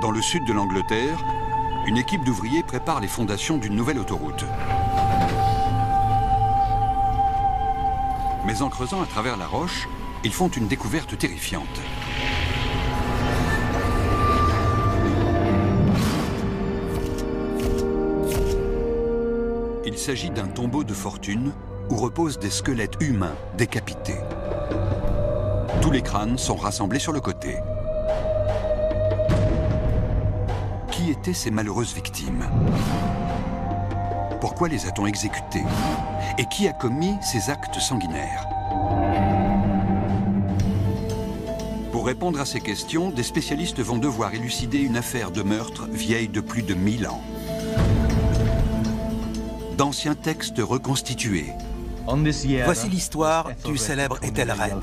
Dans le sud de l'Angleterre, une équipe d'ouvriers prépare les fondations d'une nouvelle autoroute. Mais en creusant à travers la roche, ils font une découverte terrifiante. Il s'agit d'un tombeau de fortune où reposent des squelettes humains décapités. Tous les crânes sont rassemblés sur le côté. Qui étaient ces malheureuses victimes? Pourquoi les a-t-on exécutées? Et qui a commis ces actes sanguinaires? Pour répondre à ces questions, des spécialistes vont devoir élucider une affaire de meurtre vieille de plus de 1000 ans. D'anciens textes reconstitués. Voici l'histoire du célèbre Ethelred.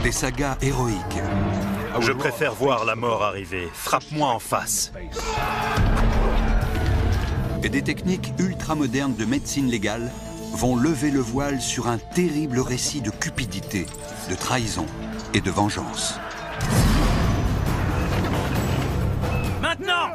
Des sagas héroïques. Je préfère voir la mort arriver. Frappe-moi en face. Et des techniques ultramodernes de médecine légale vont lever le voile sur un terrible récit de cupidité, de trahison et de vengeance. Maintenant!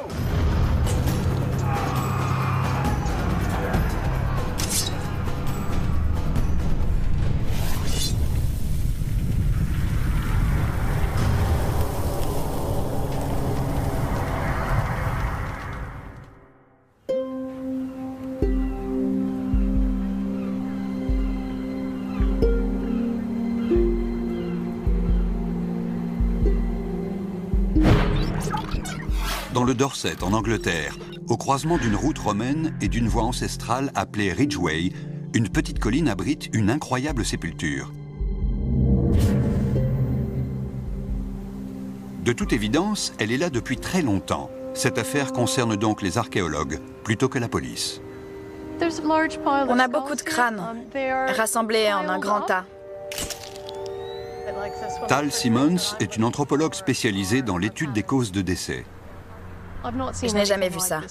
Dans le Dorset, en Angleterre, au croisement d'une route romaine et d'une voie ancestrale appelée Ridgeway, une petite colline abrite une incroyable sépulture. De toute évidence, elle est là depuis très longtemps. Cette affaire concerne donc les archéologues plutôt que la police. On a beaucoup de crânes, rassemblés en un grand tas. Tal Simmons est une anthropologue spécialisée dans l'étude des causes de décès. Je n'ai jamais vu ça.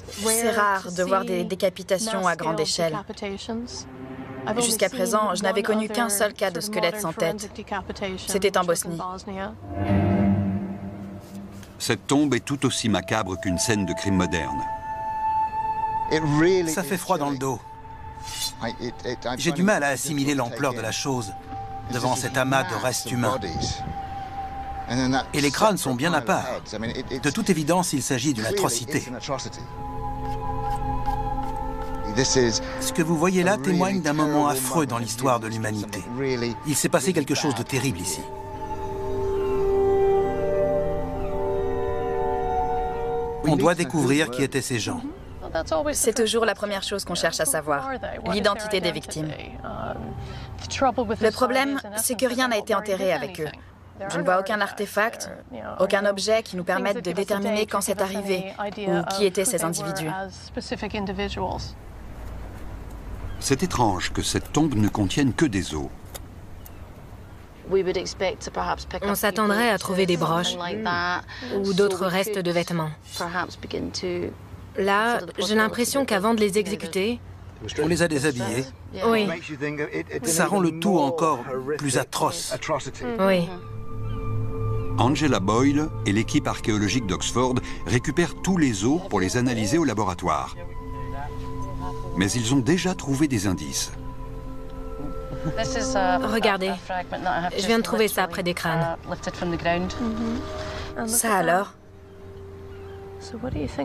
C'est rare de voir des décapitations à grande échelle. Jusqu'à présent, je n'avais connu qu'un seul cas de squelette sans tête. C'était en Bosnie. Cette tombe est tout aussi macabre qu'une scène de crime moderne. Ça fait froid dans le dos. J'ai du mal à assimiler l'ampleur de la chose devant cet amas de restes humains. Et les crânes sont bien à part. De toute évidence, il s'agit d'une atrocité. Ce que vous voyez là témoigne d'un moment affreux dans l'histoire de l'humanité. Il s'est passé quelque chose de terrible ici. On doit découvrir qui étaient ces gens. C'est toujours la première chose qu'on cherche à savoir, l'identité des victimes. Le problème, c'est que rien n'a été enterré avec eux. Je ne vois aucun artefact, aucun objet qui nous permette de déterminer quand c'est arrivé ou qui étaient ces individus. C'est étrange que cette tombe ne contienne que des os. On s'attendrait à trouver des broches ou d'autres restes de vêtements. Là, j'ai l'impression qu'avant de les exécuter... On les a déshabillés. Oui. Ça rend le tout encore plus atroce. Oui. Angela Boyle et l'équipe archéologique d'Oxford récupèrent tous les os pour les analyser au laboratoire. Mais ils ont déjà trouvé des indices. Regardez, je viens de trouver ça près des crânes. Ça alors?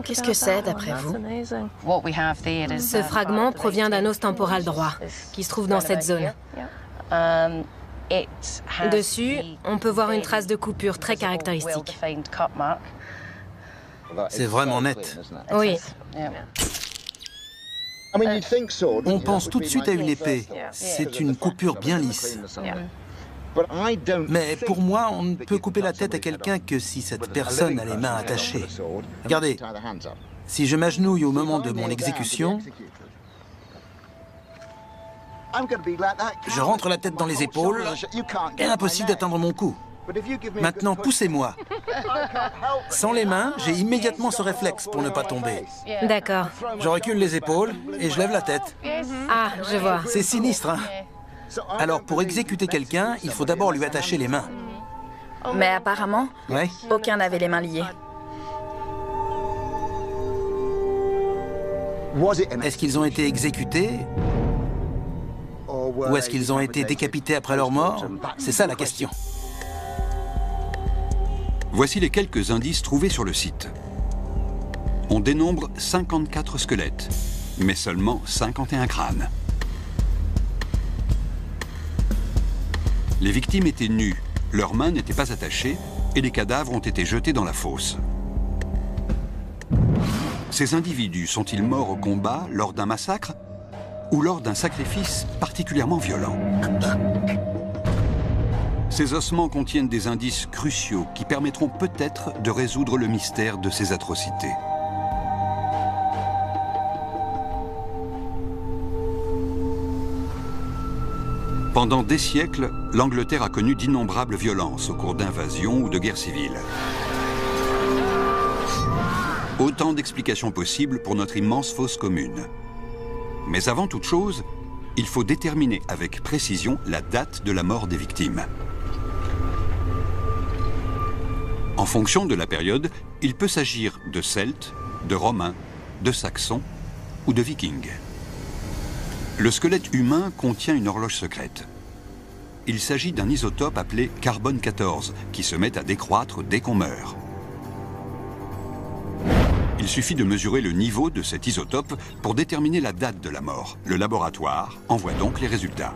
Qu'est-ce que c'est, d'après vous? Ce fragment provient d'un os temporal droit, qui se trouve dans cette zone. Dessus, on peut voir une trace de coupure très caractéristique. C'est vraiment net. Oui. On pense tout de suite à une épée. C'est une coupure bien lisse. Mais pour moi, on ne peut couper la tête à quelqu'un que si cette personne a les mains attachées. Regardez, si je m'agenouille au moment de mon exécution, je rentre la tête dans les épaules et impossible d'atteindre mon cou. Maintenant, poussez-moi. Sans les mains, j'ai immédiatement ce réflexe pour ne pas tomber. D'accord. Je recule les épaules et je lève la tête. Ah, je vois. C'est sinistre, hein? Alors, pour exécuter quelqu'un, il faut d'abord lui attacher les mains. Mais apparemment, Ouais. aucun n'avait les mains liées. Est-ce qu'ils ont été exécutés? Ou est-ce qu'ils ont été décapités après leur mort? C'est ça la question. Voici les quelques indices trouvés sur le site. On dénombre 54 squelettes, mais seulement 51 crânes. Les victimes étaient nues, leurs mains n'étaient pas attachées et les cadavres ont été jetés dans la fosse. Ces individus sont-ils morts au combat, lors d'un massacre ou lors d'un sacrifice particulièrement violent? Ces ossements contiennent des indices cruciaux qui permettront peut-être de résoudre le mystère de ces atrocités. Pendant des siècles, l'Angleterre a connu d'innombrables violences au cours d'invasions ou de guerres civiles. Autant d'explications possibles pour notre immense fosse commune. Mais avant toute chose, il faut déterminer avec précision la date de la mort des victimes. En fonction de la période, il peut s'agir de Celtes, de Romains, de Saxons ou de Vikings. Le squelette humain contient une horloge secrète. Il s'agit d'un isotope appelé carbone 14 qui se met à décroître dès qu'on meurt. Il suffit de mesurer le niveau de cet isotope pour déterminer la date de la mort. Le laboratoire envoie donc les résultats.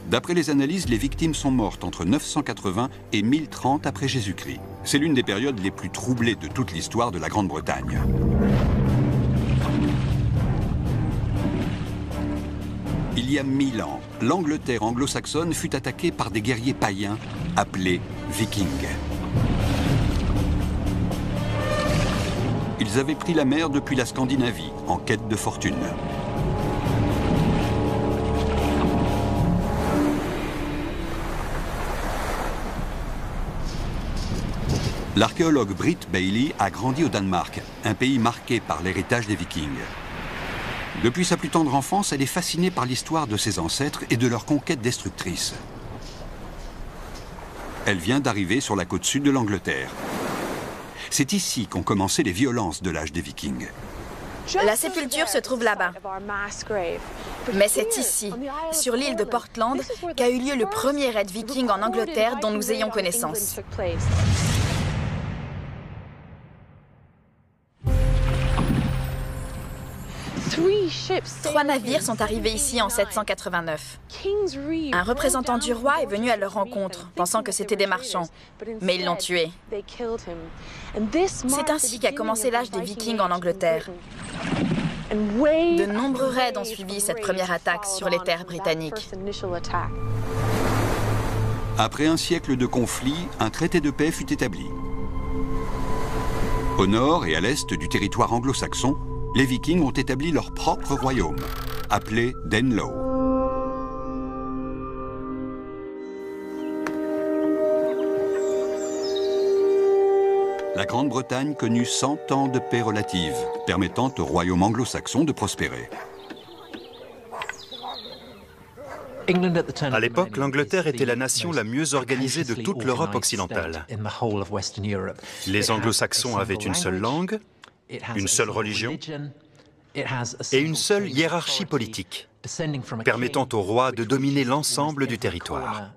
D'après les analyses, les victimes sont mortes entre 980 et 1030 après Jésus-Christ. C'est l'une des périodes les plus troublées de toute l'histoire de la Grande-Bretagne. Il y a 1000 ans, l'Angleterre anglo-saxonne fut attaquée par des guerriers païens appelés Vikings. Ils avaient pris la mer depuis la Scandinavie en quête de fortune. L'archéologue Britt Bailey a grandi au Danemark, un pays marqué par l'héritage des Vikings. Depuis sa plus tendre enfance, elle est fascinée par l'histoire de ses ancêtres et de leurs conquêtes destructrices. Elle vient d'arriver sur la côte sud de l'Angleterre. C'est ici qu'ont commencé les violences de l'âge des Vikings. La sépulture se trouve là-bas. Mais c'est ici, sur l'île de Portland, qu'a eu lieu le premier raid viking en Angleterre dont nous ayons connaissance. Trois navires sont arrivés ici en 789. Un représentant du roi est venu à leur rencontre, pensant que c'étaient des marchands, mais ils l'ont tué. C'est ainsi qu'a commencé l'âge des Vikings en Angleterre. De nombreux raids ont suivi cette première attaque sur les terres britanniques. Après un siècle de conflits, un traité de paix fut établi. Au nord et à l'est du territoire anglo-saxon, les Vikings ont établi leur propre royaume, appelé Danelaw. La Grande-Bretagne connut 100 ans de paix relative, permettant au royaume anglo-saxon de prospérer. À l'époque, l'Angleterre était la nation la mieux organisée de toute l'Europe occidentale. Les anglo-saxons avaient une seule langue, une seule religion et une seule hiérarchie politique, permettant au roi de dominer l'ensemble du territoire.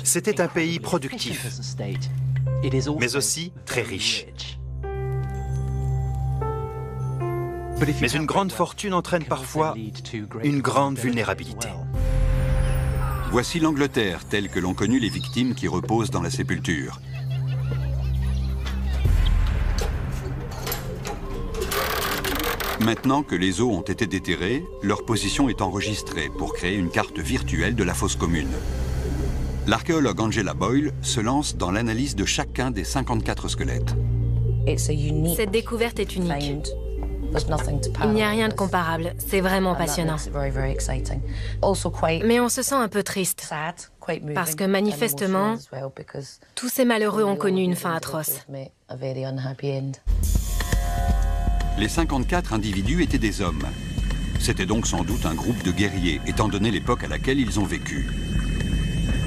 C'était un pays productif, mais aussi très riche. Mais une grande fortune entraîne parfois une grande vulnérabilité. Voici l'Angleterre telle que l'ont connue les victimes qui reposent dans la sépulture. Maintenant que les os ont été déterrés, leur position est enregistrée pour créer une carte virtuelle de la fosse commune. L'archéologue Angela Boyle se lance dans l'analyse de chacun des 54 squelettes. Cette découverte est unique. Il n'y a rien de comparable. C'est vraiment passionnant. Mais on se sent un peu triste. Parce que manifestement, tous ces malheureux ont connu une fin atroce. Les 54 individus étaient des hommes. C'était donc sans doute un groupe de guerriers, étant donné l'époque à laquelle ils ont vécu.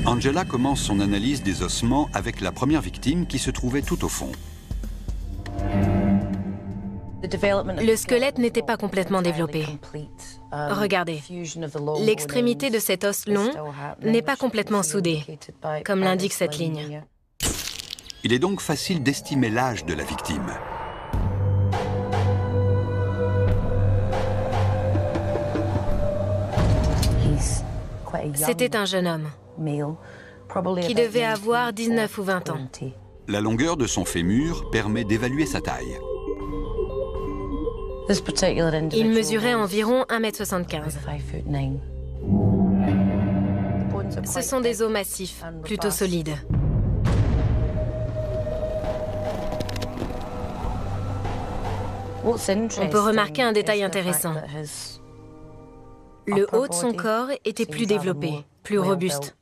Angela commence son analyse des ossements avec la première victime qui se trouvait tout au fond. Le squelette n'était pas complètement développé. Regardez, l'extrémité de cet os long n'est pas complètement soudée, comme l'indique cette ligne. Il est donc facile d'estimer l'âge de la victime. C'était un jeune homme qui devait avoir 19 ou 20 ans. La longueur de son fémur permet d'évaluer sa taille. Il mesurait environ 1,75 m. Ce sont des os massifs, plutôt solides. On peut remarquer un détail intéressant. Le haut de son corps était plus développé, plus robuste.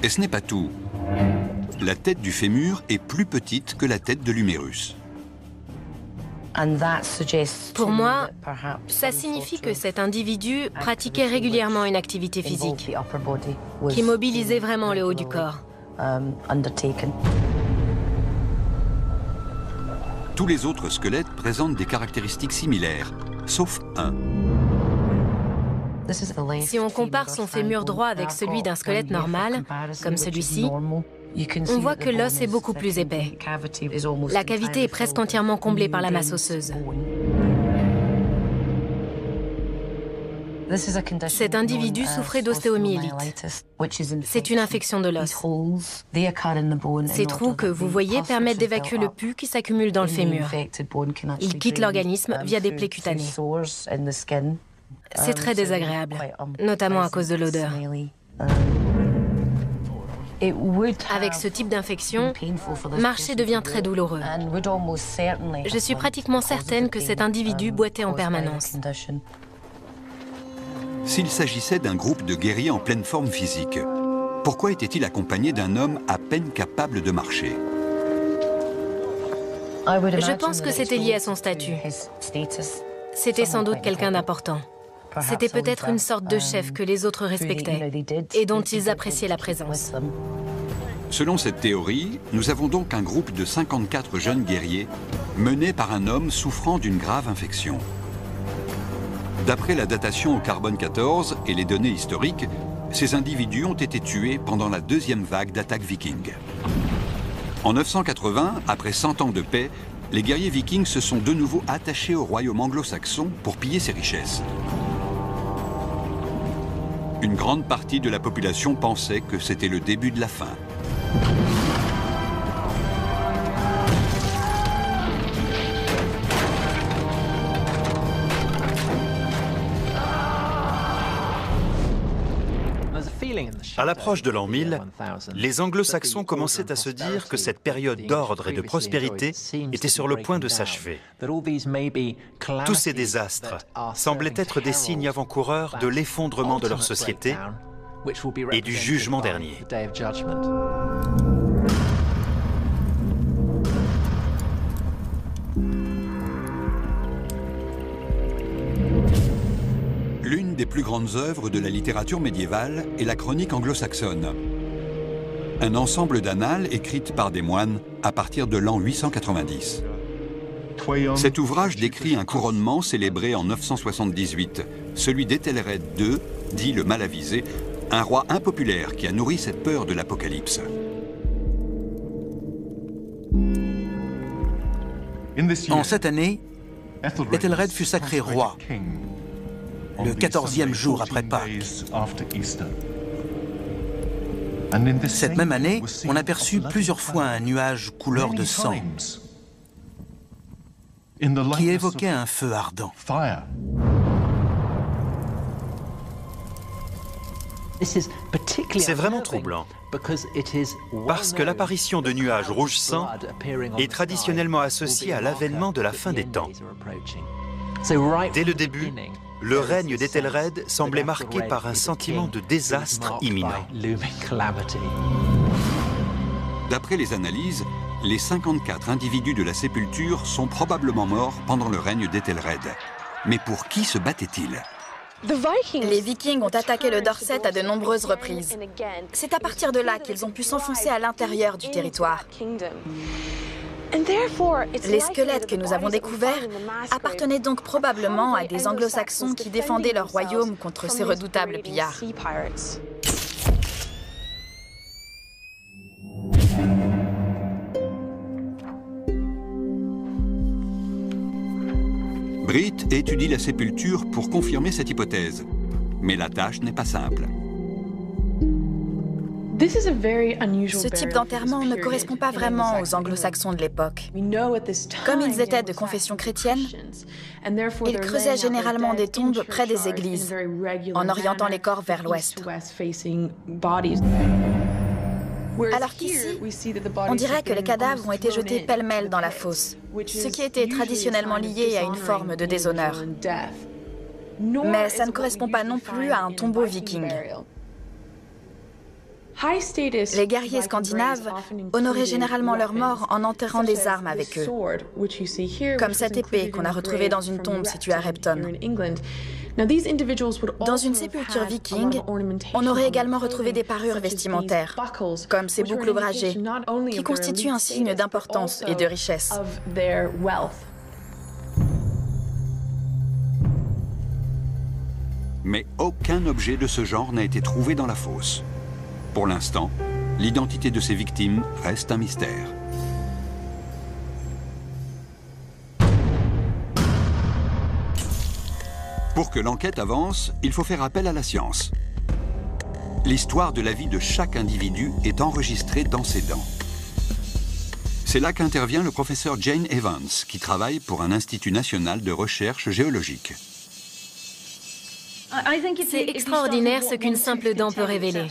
Et ce n'est pas tout. La tête du fémur est plus petite que la tête de l'humérus. Pour moi, ça signifie que cet individu pratiquait régulièrement une activité physique qui mobilisait vraiment le haut du corps. Tous les autres squelettes présentent des caractéristiques similaires, sauf un. Si on compare son fémur droit avec celui d'un squelette normal, comme celui-ci, on voit que l'os est beaucoup plus épais. La cavité est presque entièrement comblée par la masse osseuse. Cet individu souffrait d'ostéomyélite. C'est une infection de l'os. Ces trous que vous voyez permettent d'évacuer le pus qui s'accumule dans le fémur. Il quitte l'organisme via des plaies cutanées. C'est très désagréable, notamment à cause de l'odeur. Avec ce type d'infection, marcher devient très douloureux. Je suis pratiquement certaine que cet individu boitait en permanence. S'il s'agissait d'un groupe de guerriers en pleine forme physique, pourquoi était-il accompagné d'un homme à peine capable de marcher? Je pense que c'était lié à son statut. C'était sans doute quelqu'un d'important. C'était peut-être une sorte de chef que les autres respectaient et dont ils appréciaient la présence. Selon cette théorie, nous avons donc un groupe de 54 jeunes guerriers menés par un homme souffrant d'une grave infection. D'après la datation au carbone 14 et les données historiques, ces individus ont été tués pendant la deuxième vague d'attaques vikings. En 980, après 100 ans de paix, les guerriers vikings se sont de nouveau attachés au royaume anglo-saxon pour piller ses richesses. Une grande partie de la population pensait que c'était le début de la fin. À l'approche de l'an 1000, les anglo-saxons commençaient à se dire que cette période d'ordre et de prospérité était sur le point de s'achever. Tous ces désastres semblaient être des signes avant-coureurs de l'effondrement de leur société et du jugement dernier. L'une des plus grandes œuvres de la littérature médiévale est la chronique anglo-saxonne. Un ensemble d'annales écrites par des moines à partir de l'an 890. Cet ouvrage décrit un couronnement célébré en 978, celui d'Ethelred II, dit le Malavisé, un roi impopulaire qui a nourri cette peur de l'Apocalypse. En cette année, Ethelred fut sacré roi, le 14e jour après Pâques. Cette même année, on aperçut plusieurs fois un nuage couleur de sang qui évoquait un feu ardent. C'est vraiment troublant, parce que l'apparition de nuages rouge sang est traditionnellement associée à l'avènement de la fin des temps. Dès le début, le règne d'Ethelred semblait marqué par un sentiment de désastre imminent. D'après les analyses, les 54 individus de la sépulture sont probablement morts pendant le règne d'Ethelred. Mais pour qui se battaient-ils? Les Vikings ont attaqué le Dorset à de nombreuses reprises. C'est à partir de là qu'ils ont pu s'enfoncer à l'intérieur du territoire. Les squelettes que nous avons découverts appartenaient donc probablement à des anglo-saxons qui défendaient leur royaume contre ces redoutables pillards. Britt étudie la sépulture pour confirmer cette hypothèse. Mais la tâche n'est pas simple. Ce type d'enterrement ne correspond pas vraiment aux anglo-saxons de l'époque. Comme ils étaient de confession chrétienne, ils creusaient généralement des tombes près des églises, en orientant les corps vers l'ouest. Alors qu'ici, on dirait que les cadavres ont été jetés pêle-mêle dans la fosse, ce qui était traditionnellement lié à une forme de déshonneur. Mais ça ne correspond pas non plus à un tombeau viking. Les guerriers scandinaves honoraient généralement leurs morts en enterrant des armes avec eux, comme cette épée qu'on a retrouvée dans une tombe située à Repton. Dans une sépulture viking, on aurait également retrouvé des parures vestimentaires, comme ces boucles ouvragées, qui constituent un signe d'importance et de richesse. Mais aucun objet de ce genre n'a été trouvé dans la fosse. Pour l'instant, l'identité de ces victimes reste un mystère. Pour que l'enquête avance, il faut faire appel à la science. L'histoire de la vie de chaque individu est enregistrée dans ses dents. C'est là qu'intervient le professeur Jane Evans, qui travaille pour un institut national de recherche géologique. C'est extraordinaire ce qu'une simple dent peut révéler.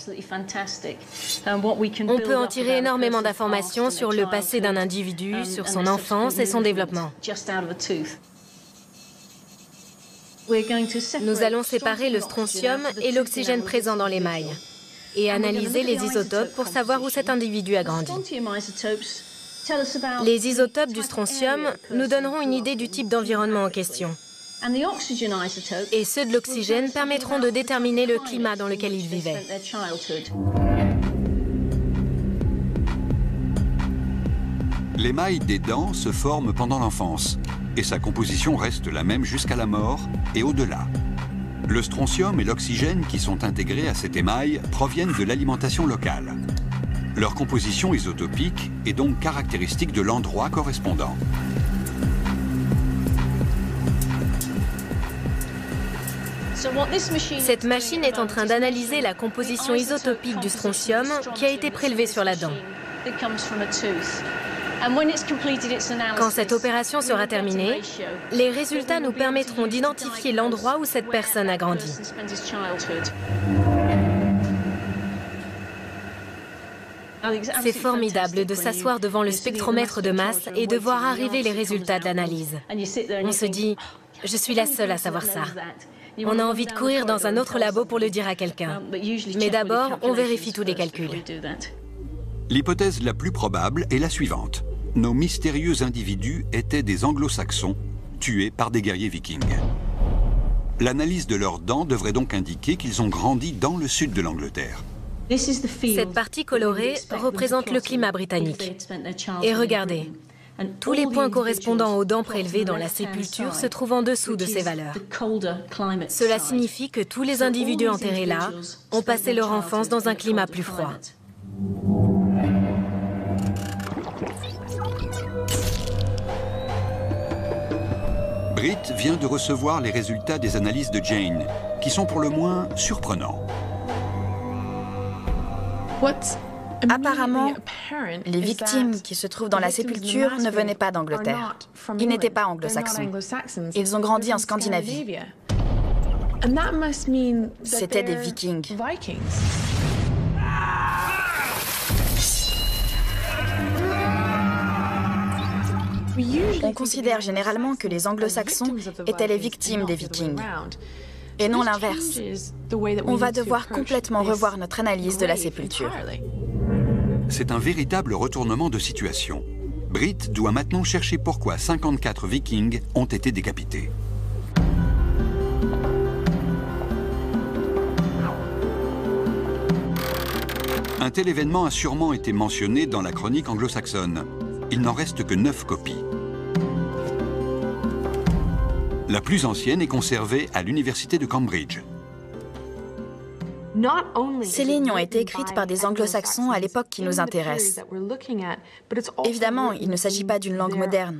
On peut en tirer énormément d'informations sur le passé d'un individu, sur son enfance et son développement. Nous allons séparer le strontium et l'oxygène présent dans l'émail et analyser les isotopes pour savoir où cet individu a grandi. Les isotopes du strontium nous donneront une idée du type d'environnement en question. Et ceux de l'oxygène permettront de déterminer le climat dans lequel il vivait. L'émail des dents se forme pendant l'enfance et sa composition reste la même jusqu'à la mort et au-delà. Le strontium et l'oxygène qui sont intégrés à cet émail proviennent de l'alimentation locale. Leur composition isotopique est donc caractéristique de l'endroit correspondant. Cette machine est en train d'analyser la composition isotopique du strontium qui a été prélevée sur la dent. Quand cette opération sera terminée, les résultats nous permettront d'identifier l'endroit où cette personne a grandi. C'est formidable de s'asseoir devant le spectromètre de masse et de voir arriver les résultats de l'analyse. On se dit, je suis la seule à savoir ça. On a envie de courir dans un autre labo pour le dire à quelqu'un. Mais d'abord, on vérifie tous les calculs. L'hypothèse la plus probable est la suivante. Nos mystérieux individus étaient des anglo-saxons tués par des guerriers vikings. L'analyse de leurs dents devrait donc indiquer qu'ils ont grandi dans le sud de l'Angleterre. Cette partie colorée représente le climat britannique. Et regardez, tous les points correspondant aux dents prélevées dans la sépulture se trouvent en dessous de ces valeurs. Cela signifie que tous les individus enterrés là ont passé leur enfance dans un climat plus froid. Britt vient de recevoir les résultats des analyses de Jane, qui sont pour le moins surprenants. Apparemment, les victimes qui se trouvent dans la sépulture ne venaient pas d'Angleterre. Ils n'étaient pas anglo-saxons. Ils ont grandi en Scandinavie. C'étaient des Vikings. On considère généralement que les anglo-saxons étaient les victimes des Vikings, et non l'inverse. On va devoir complètement revoir notre analyse de la sépulture. C'est un véritable retournement de situation. Britt doit maintenant chercher pourquoi 54 Vikings ont été décapités. Un tel événement a sûrement été mentionné dans la chronique anglo-saxonne. Il n'en reste que 9 copies. La plus ancienne est conservée à l'université de Cambridge. Ces lignes ont été écrites par des anglo-saxons à l'époque qui nous intéresse. Évidemment, il ne s'agit pas d'une langue moderne.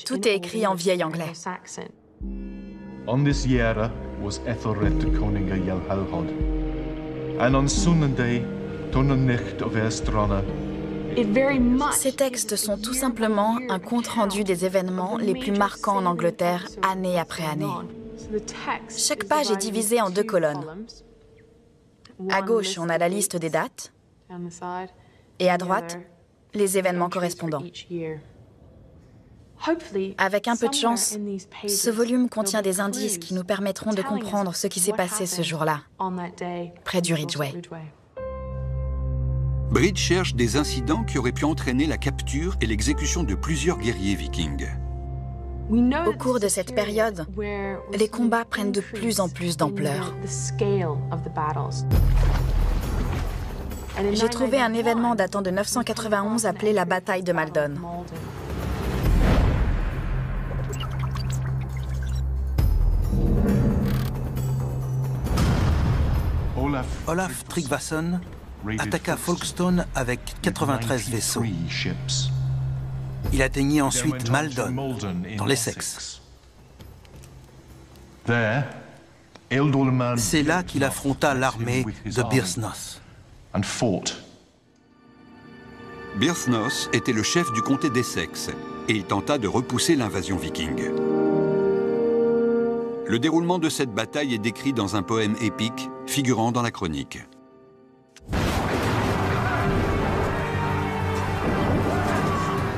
Tout est écrit en vieil anglais. On this jæra was Ethelred de Koninga Jelhalhod, and on Sunday, Tononicht of Estrona. Ces textes sont tout simplement un compte-rendu des événements les plus marquants en Angleterre, année après année. Chaque page est divisée en 2 colonnes. À gauche, on a la liste des dates, et à droite, les événements correspondants. Avec un peu de chance, ce volume contient des indices qui nous permettront de comprendre ce qui s'est passé ce jour-là, près du Ridgeway. Britt cherche des incidents qui auraient pu entraîner la capture et l'exécution de plusieurs guerriers vikings. Au cours de cette période, les combats prennent de plus en plus d'ampleur. J'ai trouvé un événement datant de 991 appelé la bataille de Maldon. Olaf Tryggvason attaqua Folkestone avec 93 vaisseaux. Il atteignit ensuite Maldon, dans l'Essex. C'est là qu'il affronta l'armée de Byrhtnoth. Byrhtnoth était le chef du comté d'Essex et il tenta de repousser l'invasion viking. Le déroulement de cette bataille est décrit dans un poème épique figurant dans la chronique.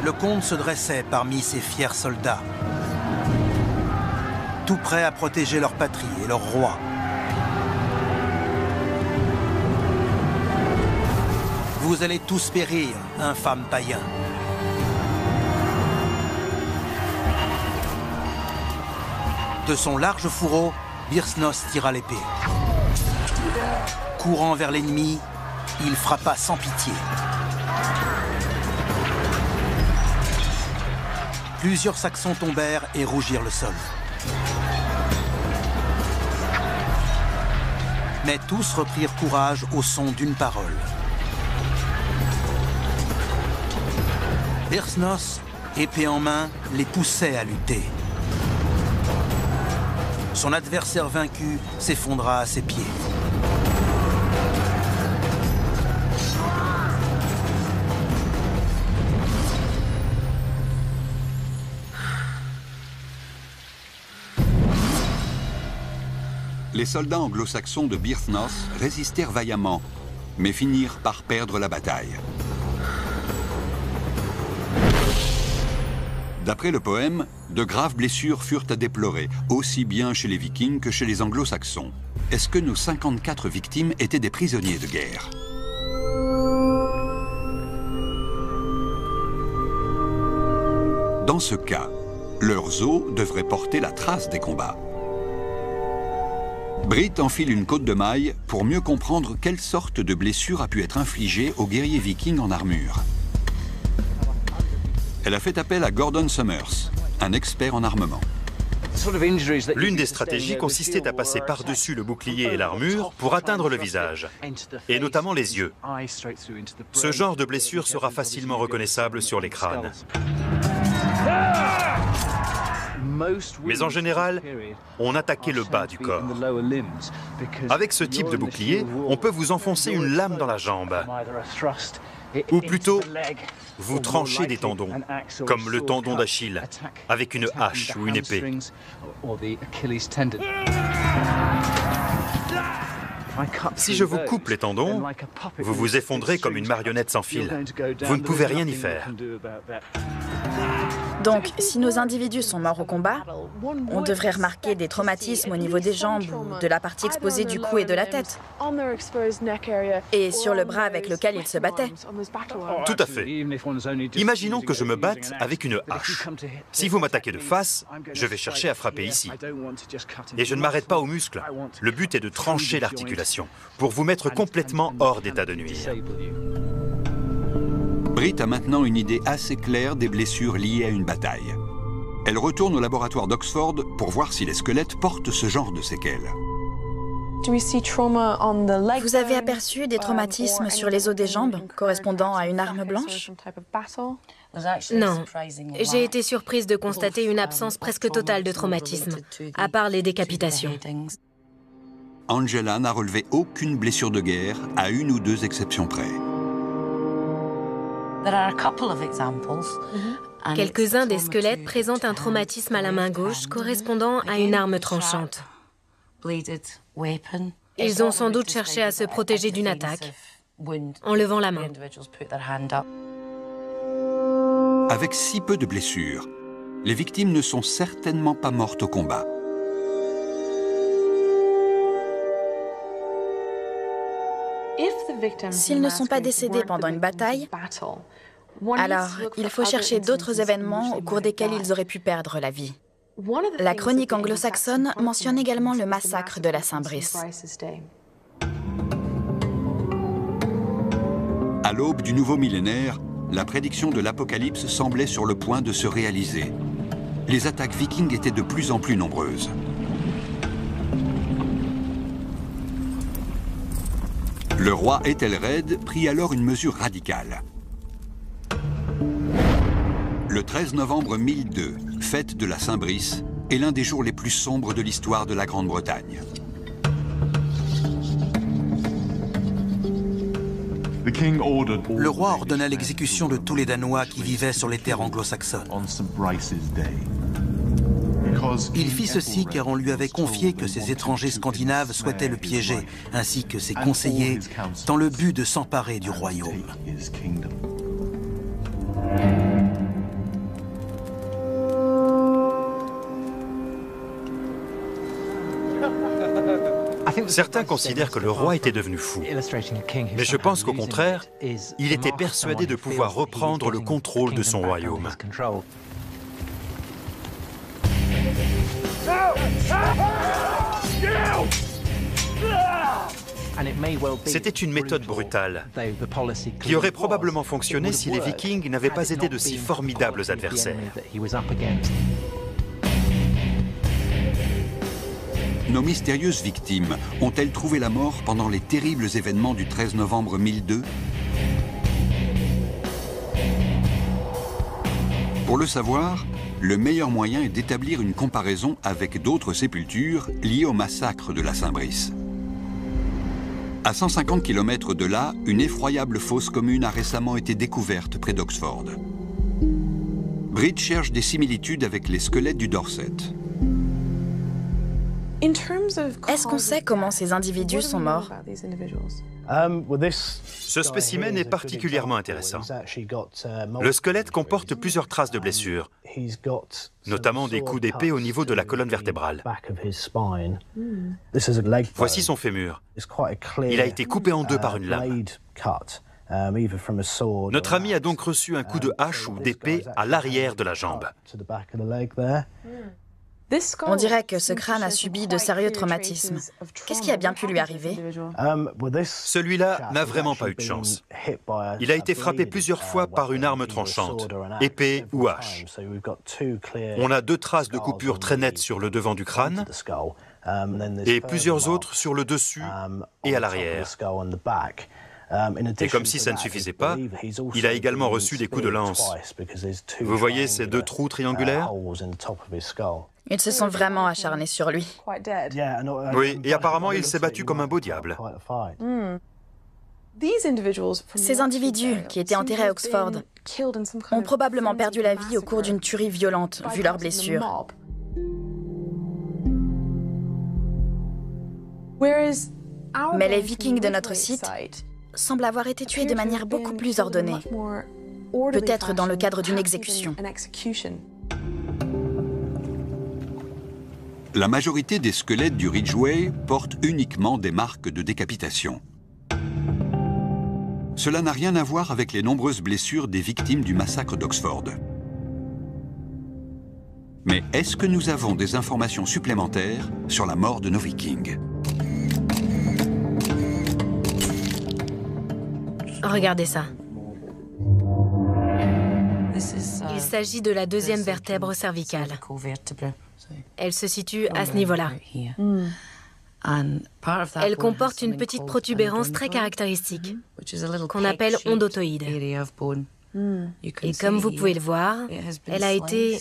Le comte se dressait parmi ses fiers soldats, tout prêts à protéger leur patrie et leur roi. Vous allez tous périr, infâmes païens. De son large fourreau, Byrhtnoth tira l'épée. Courant vers l'ennemi, il frappa sans pitié. Plusieurs Saxons tombèrent et rougirent le sol. Mais tous reprirent courage au son d'une parole. Byrhtnoth, épée en main, les poussait à lutter. Son adversaire vaincu s'effondra à ses pieds. Les soldats anglo-saxons de Byrhtnoth résistèrent vaillamment, mais finirent par perdre la bataille. D'après le poème, de graves blessures furent à déplorer, aussi bien chez les Vikings que chez les Anglo-Saxons. Est-ce que nos 54 victimes étaient des prisonniers de guerre? Dans ce cas, leurs os devraient porter la trace des combats. Britt enfile une cotte de maille pour mieux comprendre quelle sorte de blessure a pu être infligée aux guerriers vikings en armure. Elle a fait appel à Gordon Summers, un expert en armement. L'une des stratégies consistait à passer par-dessus le bouclier et l'armure pour atteindre le visage, et notamment les yeux. Ce genre de blessure sera facilement reconnaissable sur les crânes. Mais en général, on attaquait le bas du corps. Avec ce type de bouclier, on peut vous enfoncer une lame dans la jambe. Ou plutôt, vous tranchez des tendons, comme le tendon d'Achille, avec une hache ou une épée. Si je vous coupe les tendons, vous vous effondrez comme une marionnette sans fil. Vous ne pouvez rien y faire. Donc, si nos individus sont morts au combat, on devrait remarquer des traumatismes au niveau des jambes ou de la partie exposée du cou et de la tête. Et sur le bras avec lequel ils se battaient. Tout à fait. Imaginons que je me batte avec une hache. Si vous m'attaquez de face, je vais chercher à frapper ici. Et je ne m'arrête pas aux muscles. Le but est de trancher l'articulation, pour vous mettre complètement hors d'état de nuire. Britt a maintenant une idée assez claire des blessures liées à une bataille. Elle retourne au laboratoire d'Oxford pour voir si les squelettes portent ce genre de séquelles. Vous avez aperçu des traumatismes sur les os des jambes correspondant à une arme blanche? Non. J'ai été surprise de constater une absence presque totale de traumatisme, à part les décapitations. Angela n'a relevé aucune blessure de guerre, à une ou deux exceptions près. Quelques-uns des squelettes présentent un traumatisme à la main gauche correspondant à une arme tranchante. Ils ont sans doute cherché à se protéger d'une attaque en levant la main. Avec si peu de blessures, les victimes ne sont certainement pas mortes au combat. S'ils ne sont pas décédés pendant une bataille, alors il faut chercher d'autres événements au cours desquels ils auraient pu perdre la vie. La chronique anglo-saxonne mentionne également le massacre de la Saint-Brice. À l'aube du nouveau millénaire, la prédiction de l'Apocalypse semblait sur le point de se réaliser. Les attaques vikings étaient de plus en plus nombreuses. Le roi Ethelred prit alors une mesure radicale. Le 13 novembre 1002, fête de la Saint-Brice, est l'un des jours les plus sombres de l'histoire de la Grande-Bretagne. Le roi ordonna l'exécution de tous les Danois qui vivaient sur les terres anglo-saxonnes. Il fit ceci car on lui avait confié que ces étrangers scandinaves souhaitaient le piéger, ainsi que ses conseillers, dans le but de s'emparer du royaume. Certains considèrent que le roi était devenu fou. Mais je pense qu'au contraire, il était persuadé de pouvoir reprendre le contrôle de son royaume. C'était une méthode brutale, qui aurait probablement fonctionné si les Vikings n'avaient pas été de si formidables adversaires. Nos mystérieuses victimes ont-elles trouvé la mort pendant les terribles événements du 13 novembre 1002? Pour le savoir, le meilleur moyen est d'établir une comparaison avec d'autres sépultures liées au massacre de la Saint-Brice. À 150 km de là, une effroyable fosse commune a récemment été découverte près d'Oxford. Britt cherche des similitudes avec les squelettes du Dorset. Est-ce qu'on sait comment ces individus sont morts? Ce spécimen est particulièrement intéressant. Le squelette comporte plusieurs traces de blessures, notamment des coups d'épée au niveau de la colonne vertébrale. Voici son fémur. Il a été coupé en deux par une lame. Notre ami a donc reçu un coup de hache ou d'épée à l'arrière de la jambe. On dirait que ce crâne a subi de sérieux traumatismes. Qu'est-ce qui a bien pu lui arriver? Celui-là n'a vraiment pas eu de chance. Il a été frappé plusieurs fois par une arme tranchante, épée ou hache. On a deux traces de coupures très nettes sur le devant du crâne et plusieurs autres sur le dessus et à l'arrière. Et comme si ça ne suffisait pas, il a également reçu des coups de lance. Vous voyez ces deux trous triangulaires? Ils se sont vraiment acharnés sur lui. Oui, et apparemment il s'est battu comme un beau diable. Ces individus qui étaient enterrés à Oxford ont probablement perdu la vie au cours d'une tuerie violente, vu leurs blessures. Mais les Vikings de notre site semblent avoir été tués de manière beaucoup plus ordonnée, peut-être dans le cadre d'une exécution. La majorité des squelettes du Ridgeway portent uniquement des marques de décapitation. Cela n'a rien à voir avec les nombreuses blessures des victimes du massacre d'Oxford. Mais est-ce que nous avons des informations supplémentaires sur la mort de nos Vikings? Regardez ça. Il s'agit de la deuxième vertèbre cervicale. Elle se situe à ce niveau-là. Elle comporte une petite protubérance très caractéristique, qu'on appelle ondotoïde. Et comme vous pouvez le voir, elle a été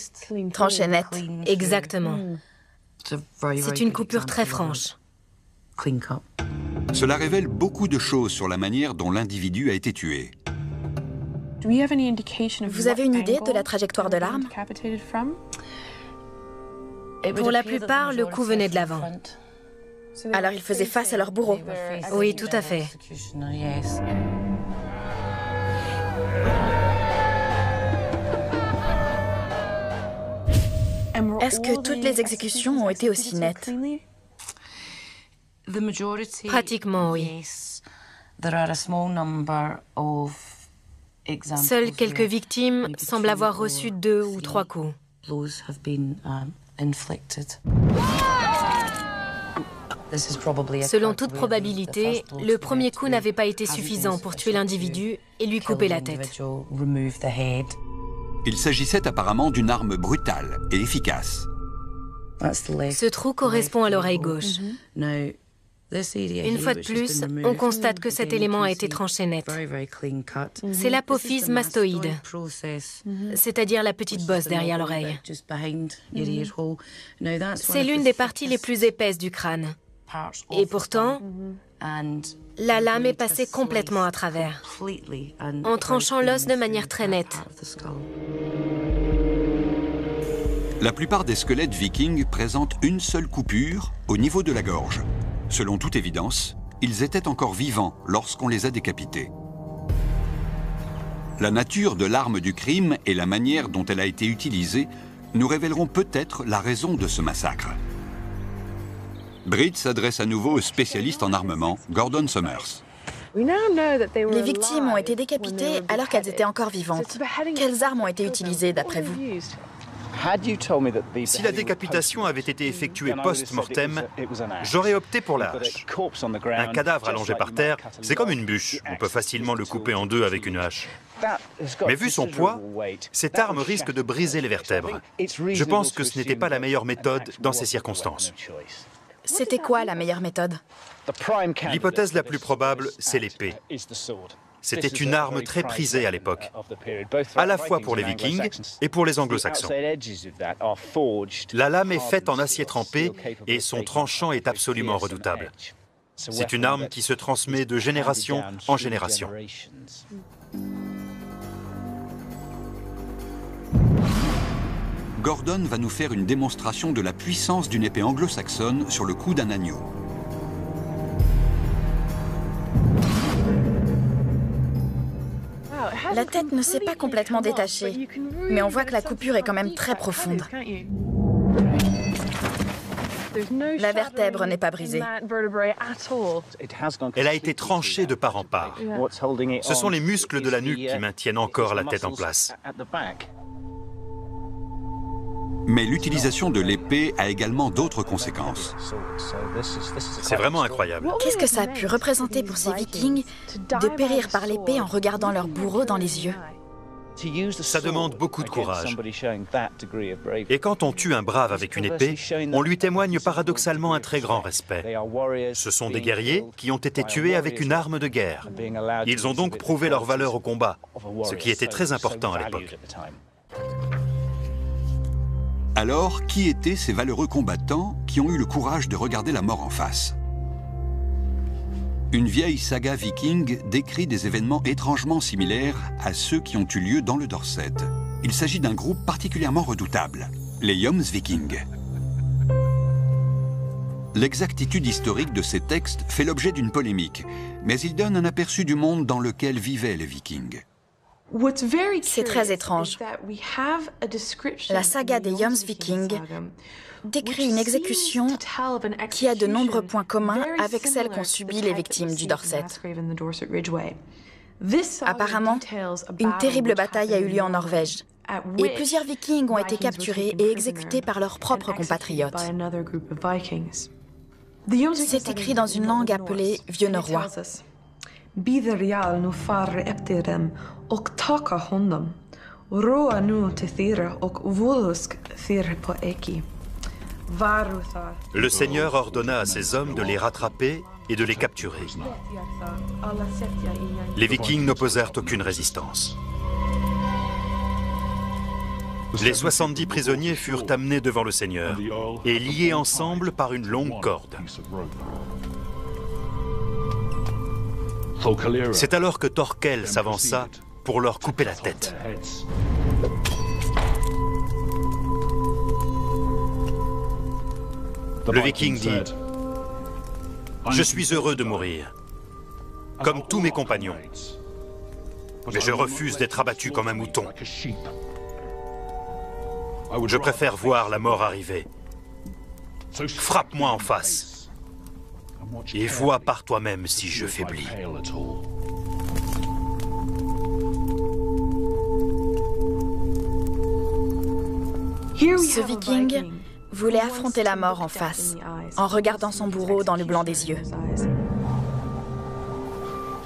Tranchée net. Exactement. C'est une coupure très franche. Cela révèle beaucoup de choses sur la manière dont l'individu a été tué. Vous avez une idée de la trajectoire de l'arme? Pour la plupart, le coup venait de l'avant. Alors ils faisaient face à leur bourreau. Oui, tout à fait. Est-ce que toutes les exécutions ont été aussi nettes? Pratiquement, oui. Seules quelques victimes semblent avoir reçu 2 ou 3 coups. Selon toute probabilité, le premier coup n'avait pas été suffisant pour tuer l'individu et lui couper la tête. Il s'agissait apparemment d'une arme brutale et efficace. Ce trou correspond à l'oreille gauche. Une fois de plus, on constate que cet élément a été tranché net. C'est l'apophyse mastoïde, c'est-à-dire la petite bosse derrière l'oreille. C'est l'une des parties les plus épaisses du crâne. Et pourtant, la lame est passée complètement à travers, en tranchant l'os de manière très nette. La plupart des squelettes vikings présentent une seule coupure au niveau de la gorge. Selon toute évidence, ils étaient encore vivants lorsqu'on les a décapités. La nature de l'arme du crime et la manière dont elle a été utilisée nous révéleront peut-être la raison de ce massacre. Britt s'adresse à nouveau au spécialiste en armement, Gordon Summers. Les victimes ont été décapitées alors qu'elles étaient encore vivantes. Quelles armes ont été utilisées d'après vous? Si la décapitation avait été effectuée post-mortem, j'aurais opté pour la hache. Un cadavre allongé par terre, c'est comme une bûche. On peut facilement le couper en deux avec une hache. Mais vu son poids, cette arme risque de briser les vertèbres. Je pense que ce n'était pas la meilleure méthode dans ces circonstances. C'était quoi la meilleure méthode? L'hypothèse la plus probable, c'est l'épée. C'était une arme très prisée à l'époque, à la fois pour les Vikings et pour les Anglo-Saxons. La lame est faite en acier trempé et son tranchant est absolument redoutable. C'est une arme qui se transmet de génération en génération. Gordon va nous faire une démonstration de la puissance d'une épée anglo-saxonne sur le cou d'un agneau. La tête ne s'est pas complètement détachée, mais on voit que la coupure est quand même très profonde. La vertèbre n'est pas brisée. Elle a été tranchée de part en part. Ce sont les muscles de la nuque qui maintiennent encore la tête en place. Mais l'utilisation de l'épée a également d'autres conséquences. C'est vraiment incroyable. Qu'est-ce que ça a pu représenter pour ces Vikings de périr par l'épée en regardant leur bourreau dans les yeux? Ça demande beaucoup de courage. Et quand on tue un brave avec une épée, on lui témoigne paradoxalement un très grand respect. Ce sont des guerriers qui ont été tués avec une arme de guerre. Ils ont donc prouvé leur valeur au combat, ce qui était très important à l'époque. Alors, qui étaient ces valeureux combattants qui ont eu le courage de regarder la mort en face? Une vieille saga viking décrit des événements étrangement similaires à ceux qui ont eu lieu dans le Dorset. Il s'agit d'un groupe particulièrement redoutable, les Jomsvikings. L'exactitude historique de ces textes fait l'objet d'une polémique, mais il donne un aperçu du monde dans lequel vivaient les Vikings. C'est très étrange. La saga des Jomsviking décrit une exécution qui a de nombreux points communs avec celle qu'ont subie les victimes du Dorset. Apparemment, une terrible bataille a eu lieu en Norvège, et plusieurs Vikings ont été capturés et exécutés par leurs propres compatriotes. C'est écrit dans une langue appelée vieux norrois. Le Seigneur ordonna à ses hommes de les rattraper et de les capturer. Les Vikings n'opposèrent aucune résistance. Les 70 prisonniers furent amenés devant le Seigneur et liés ensemble par une longue corde. C'est alors que Thorkel s'avança pour leur couper la tête. Le Viking dit « Je suis heureux de mourir, comme tous mes compagnons, mais je refuse d'être abattu comme un mouton. Je préfère voir la mort arriver. Frappe-moi en face et vois par toi-même si je faiblis. » Ce Viking voulait affronter la mort en face, en regardant son bourreau dans le blanc des yeux.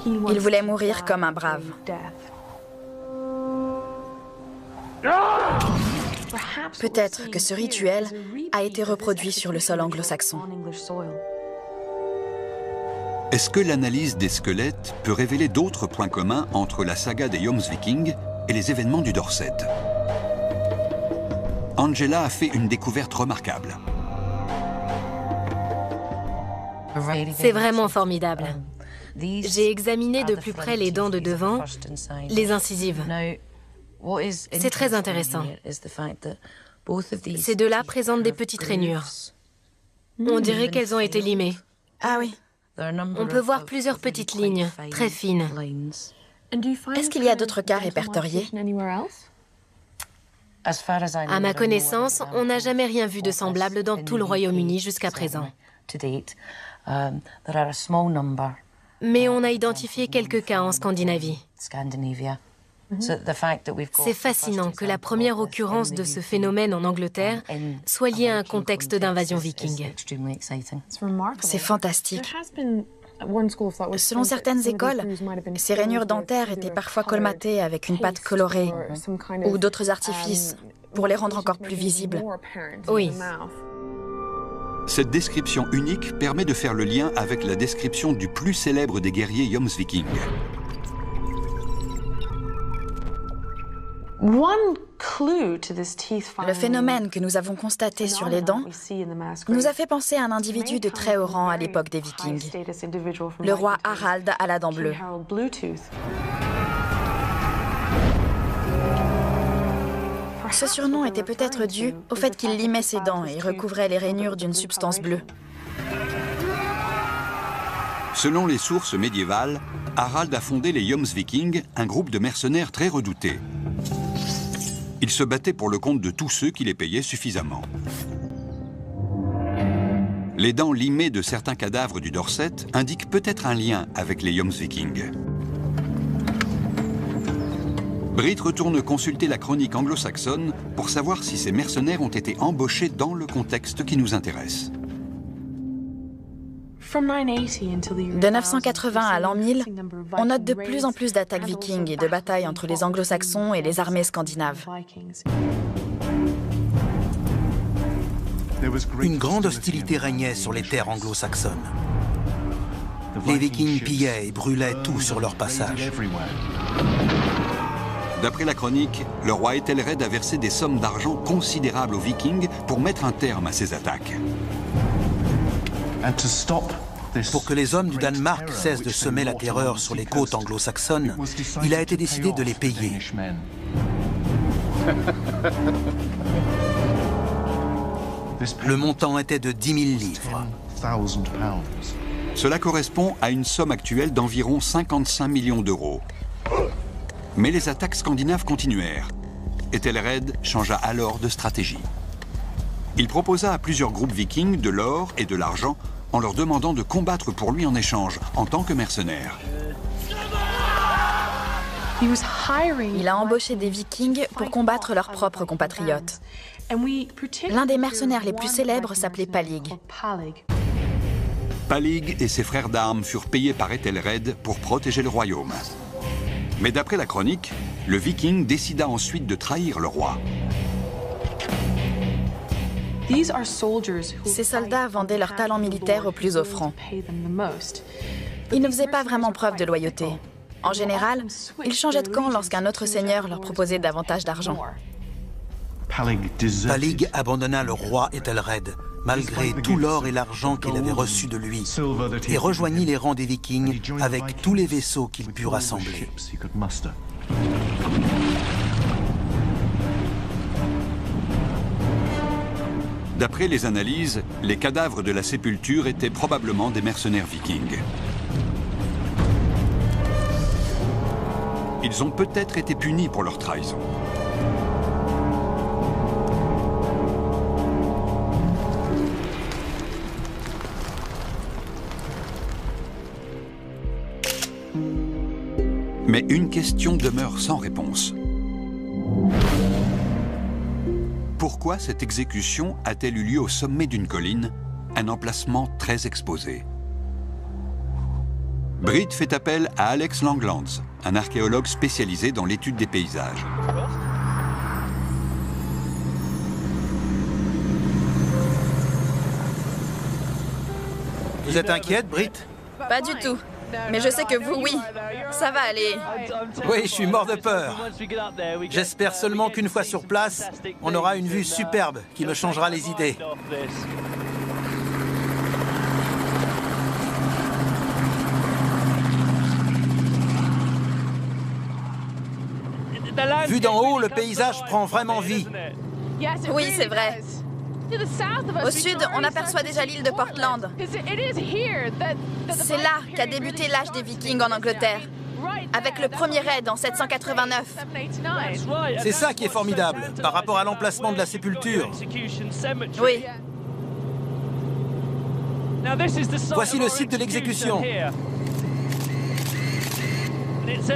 Il voulait mourir comme un brave. Peut-être que ce rituel a été reproduit sur le sol anglo-saxon. Est-ce que l'analyse des squelettes peut révéler d'autres points communs entre la saga des Jomsviking et les événements du Dorset? Angela a fait une découverte remarquable. C'est vraiment formidable. J'ai examiné de plus près les dents de devant, les incisives. C'est très intéressant. Ces deux-là présentent des petites rainures. On dirait qu'elles ont été limées. Ah oui. On peut voir plusieurs petites lignes, très fines. Est-ce qu'il y a d'autres cas répertoriés? À ma connaissance, on n'a jamais rien vu de semblable dans tout le Royaume-Uni jusqu'à présent. Mais on a identifié quelques cas en Scandinavie. C'est fascinant que la première occurrence de ce phénomène en Angleterre soit liée à un contexte d'invasion viking. C'est fantastique. Selon certaines écoles, ces rainures dentaires étaient parfois colmatées avec une pâte colorée ou d'autres artifices pour les rendre encore plus visibles. Oui. Cette description unique permet de faire le lien avec la description du plus célèbre des guerriers Jomsviking. Le phénomène que nous avons constaté sur les dents nous a fait penser à un individu de très haut rang à l'époque des Vikings, le roi Harald à la dent bleue. Ce surnom était peut-être dû au fait qu'il limait ses dents et recouvrait les rainures d'une substance bleue. Selon les sources médiévales, Harald a fondé les Jomsviking, un groupe de mercenaires très redoutés. Ils se battaient pour le compte de tous ceux qui les payaient suffisamment. Les dents limées de certains cadavres du Dorset indiquent peut-être un lien avec les Jomsviking. Britt retourne consulter la chronique anglo-saxonne pour savoir si ces mercenaires ont été embauchés dans le contexte qui nous intéresse. De 980 à l'an 1000, on note de plus en plus d'attaques vikings et de batailles entre les anglo-saxons et les armées scandinaves. Une grande hostilité régnait sur les terres anglo-saxonnes. Les Vikings pillaient et brûlaient tout sur leur passage. D'après la chronique, le roi Ethelred a versé des sommes d'argent considérables aux Vikings pour mettre un terme à ces attaques. Pour que les hommes du Danemark cessent de semer la terreur sur les côtes anglo-saxonnes, il a été décidé de les payer. Le montant était de 10 000 livres. Cela correspond à une somme actuelle d'environ 55 millions d'euros. Mais les attaques scandinaves continuèrent. Ethelred changea alors de stratégie. Il proposa à plusieurs groupes vikings de l'or et de l'argent en leur demandant de combattre pour lui en échange, en tant que mercenaires. Il a embauché des vikings pour combattre leurs propres compatriotes. L'un des mercenaires les plus célèbres s'appelait Palig. Palig et ses frères d'armes furent payés par Ethelred pour protéger le royaume. Mais d'après la chronique, le viking décida ensuite de trahir le roi. Ces soldats vendaient leur talent militaire aux plus offrants. Ils ne faisaient pas vraiment preuve de loyauté. En général, ils changeaient de camp lorsqu'un autre seigneur leur proposait davantage d'argent. Palig abandonna le roi Ethelred, malgré tout l'or et l'argent qu'il avait reçu de lui, et rejoignit les rangs des Vikings avec tous les vaisseaux qu'il put rassembler. D'après les analyses, les cadavres de la sépulture étaient probablement des mercenaires vikings. Ils ont peut-être été punis pour leur trahison. Mais une question demeure sans réponse. Pourquoi cette exécution a-t-elle eu lieu au sommet d'une colline, un emplacement très exposé? Britt fait appel à Alex Langlands, un archéologue spécialisé dans l'étude des paysages. Vous êtes inquiète, Britt? Pas du tout. Mais je sais que vous, oui. Ça va aller. Oui, je suis mort de peur. J'espère seulement qu'une fois sur place, on aura une vue superbe qui me changera les idées. Vu d'en haut, le paysage prend vraiment vie. Oui, c'est vrai. Au sud, on aperçoit déjà l'île de Portland. C'est là qu'a débuté l'âge des Vikings en Angleterre, avec le premier raid en 789. C'est ça qui est formidable, par rapport à l'emplacement de la sépulture. Oui. Voici le site de l'exécution.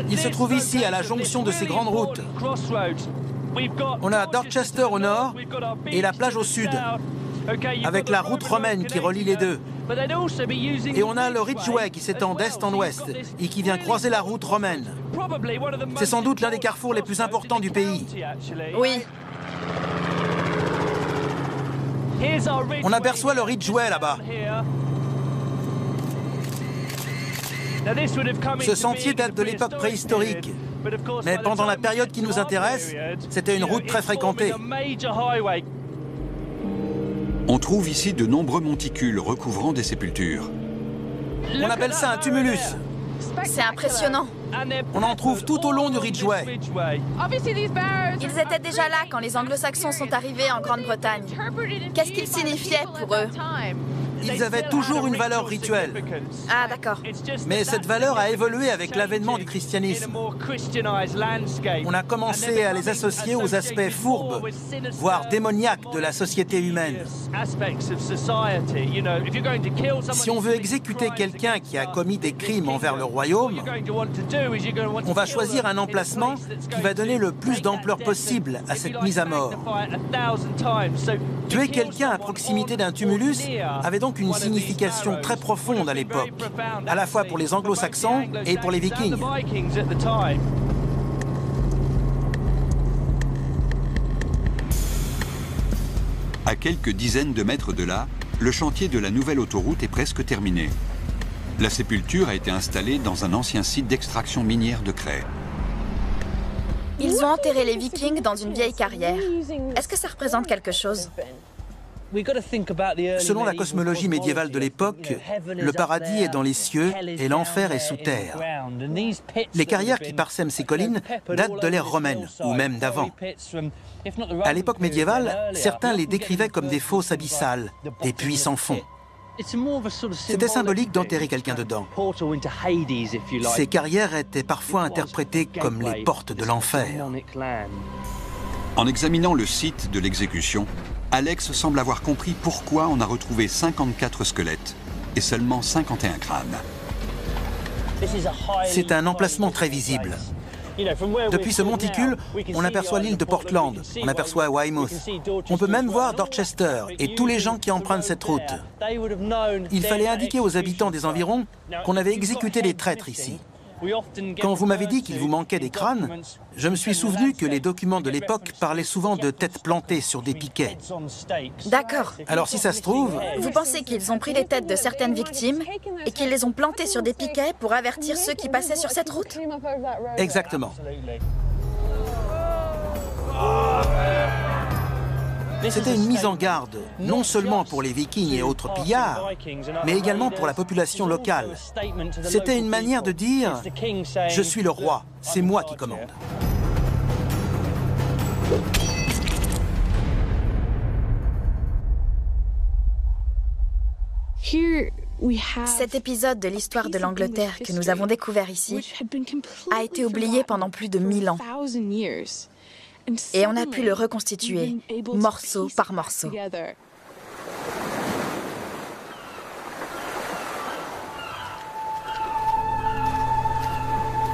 Il se trouve ici, à la jonction de ces grandes routes. On a Dorchester au nord et la plage au sud, avec la route romaine qui relie les deux. Et on a le Ridgeway qui s'étend d'est en ouest et qui vient croiser la route romaine. C'est sans doute l'un des carrefours les plus importants du pays. Oui. On aperçoit le Ridgeway là-bas. Ce sentier date de l'époque préhistorique. Mais pendant la période qui nous intéresse, c'était une route très fréquentée. On trouve ici de nombreux monticules recouvrant des sépultures. On appelle ça un tumulus. C'est impressionnant. On en trouve tout au long du Ridgeway. Ils étaient déjà là quand les Anglo-Saxons sont arrivés en Grande-Bretagne. Qu'est-ce qu'ils signifiaient pour eux? Ils avaient toujours une valeur rituelle. Ah, d'accord. Mais cette valeur a évolué avec l'avènement du christianisme. On a commencé à les associer aux aspects fourbes, voire démoniaques de la société humaine. Si on veut exécuter quelqu'un qui a commis des crimes envers le royaume, on va choisir un emplacement qui va donner le plus d'ampleur possible à cette mise à mort. Tuer quelqu'un à proximité d'un tumulus avait donc une signification très profonde à l'époque, à la fois pour les anglo-saxons et pour les vikings. À quelques dizaines de mètres de là, le chantier de la nouvelle autoroute est presque terminé. La sépulture a été installée dans un ancien site d'extraction minière de craie. Ils ont enterré les Vikings dans une vieille carrière. Est-ce que ça représente quelque chose? Selon la cosmologie médiévale de l'époque, le paradis est dans les cieux et l'enfer est sous terre. Les carrières qui parsèment ces collines datent de l'ère romaine, ou même d'avant. À l'époque médiévale, certains les décrivaient comme des fosses abyssales, des puits sans fond. C'était symbolique d'enterrer quelqu'un dedans. Ces carrières étaient parfois interprétées comme les portes de l'enfer. En examinant le site de l'exécution, Alex semble avoir compris pourquoi on a retrouvé 54 squelettes et seulement 51 crânes. C'est un emplacement très visible. Depuis ce monticule, on aperçoit l'île de Portland, on aperçoit Weymouth. On peut même voir Dorchester et tous les gens qui empruntent cette route. Il fallait indiquer aux habitants des environs qu'on avait exécuté des traîtres ici. Quand vous m'avez dit qu'il vous manquait des crânes, je me suis souvenu que les documents de l'époque parlaient souvent de têtes plantées sur des piquets. D'accord. Alors si ça se trouve... Vous pensez qu'ils ont pris les têtes de certaines victimes et qu'ils les ont plantées sur des piquets pour avertir ceux qui passaient sur cette route? Exactement. C'était une mise en garde, non seulement pour les Vikings et autres pillards, mais également pour la population locale. C'était une manière de dire « Je suis le roi, c'est moi qui commande ». Cet épisode de l'histoire de l'Angleterre que nous avons découvert ici a été oublié pendant plus de 1000 ans. Et on a pu le reconstituer, morceau par morceau.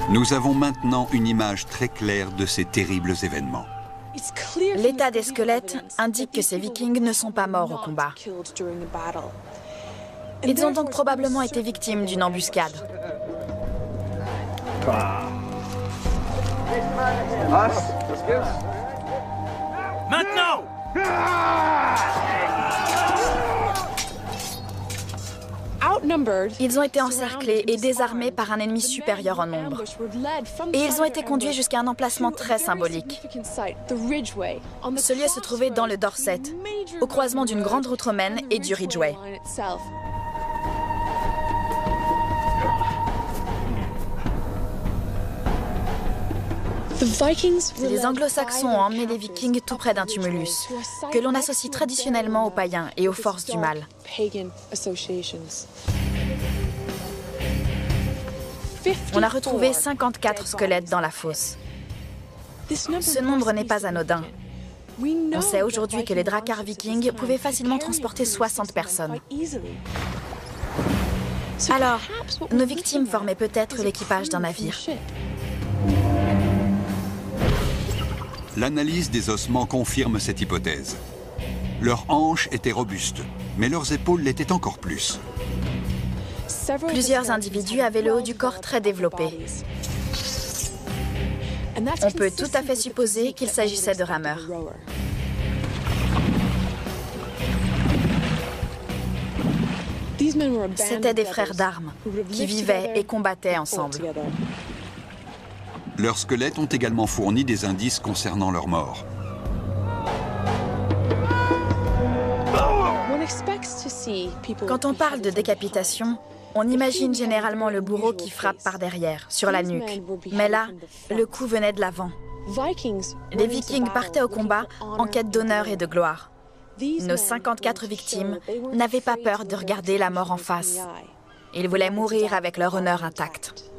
Nous avons maintenant une image très claire de ces terribles événements. L'état des squelettes indique que ces Vikings ne sont pas morts au combat. Ils ont donc probablement été victimes d'une embuscade. Maintenant! Ils ont été encerclés et désarmés par un ennemi supérieur en nombre. Et ils ont été conduits jusqu'à un emplacement très symbolique. Ce lieu se trouvait dans le Dorset, au croisement d'une grande route romaine et du Ridgeway. Les Anglo-Saxons ont emmené les Vikings tout près d'un tumulus, que l'on associe traditionnellement aux païens et aux forces du mal. On a retrouvé 54 squelettes dans la fosse. Ce nombre n'est pas anodin. On sait aujourd'hui que les dracars vikings pouvaient facilement transporter 60 personnes. Alors, nos victimes formaient peut-être l'équipage d'un navire. L'analyse des ossements confirme cette hypothèse. Leurs hanches étaient robustes, mais leurs épaules l'étaient encore plus. Plusieurs individus avaient le haut du corps très développé. On peut tout à fait supposer qu'il s'agissait de rameurs. C'étaient des frères d'armes qui vivaient et combattaient ensemble. Leurs squelettes ont également fourni des indices concernant leur mort. Quand on parle de décapitation, on imagine généralement le bourreau qui frappe par derrière, sur la nuque. Mais là, le coup venait de l'avant. Les Vikings partaient au combat en quête d'honneur et de gloire. Nos 54 victimes n'avaient pas peur de regarder la mort en face. Ils voulaient mourir avec leur honneur intact.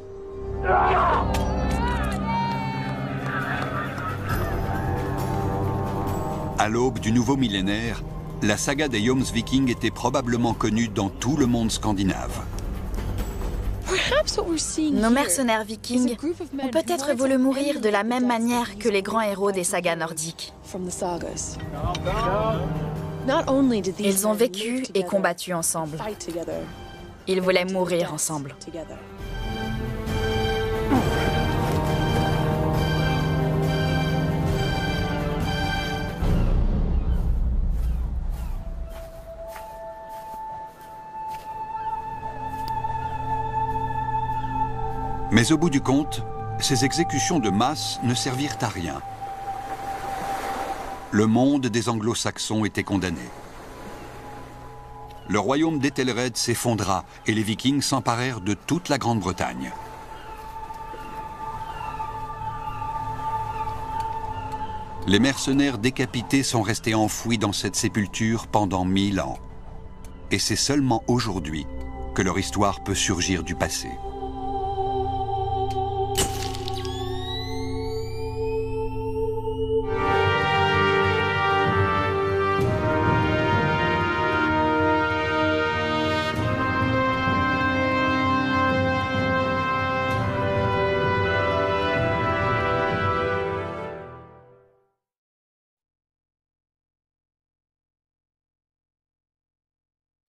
À l'aube du nouveau millénaire, la saga des Jomsviking était probablement connue dans tout le monde scandinave. Nos mercenaires vikings ont peut-être voulu mourir de la même manière que les grands héros des sagas nordiques. Ils ont vécu et combattu ensemble. Ils voulaient mourir ensemble. Mais au bout du compte, ces exécutions de masse ne servirent à rien. Le monde des Anglo-Saxons était condamné. Le royaume d'Ethelred s'effondra et les Vikings s'emparèrent de toute la Grande-Bretagne. Les mercenaires décapités sont restés enfouis dans cette sépulture pendant 1000 ans. Et c'est seulement aujourd'hui que leur histoire peut surgir du passé.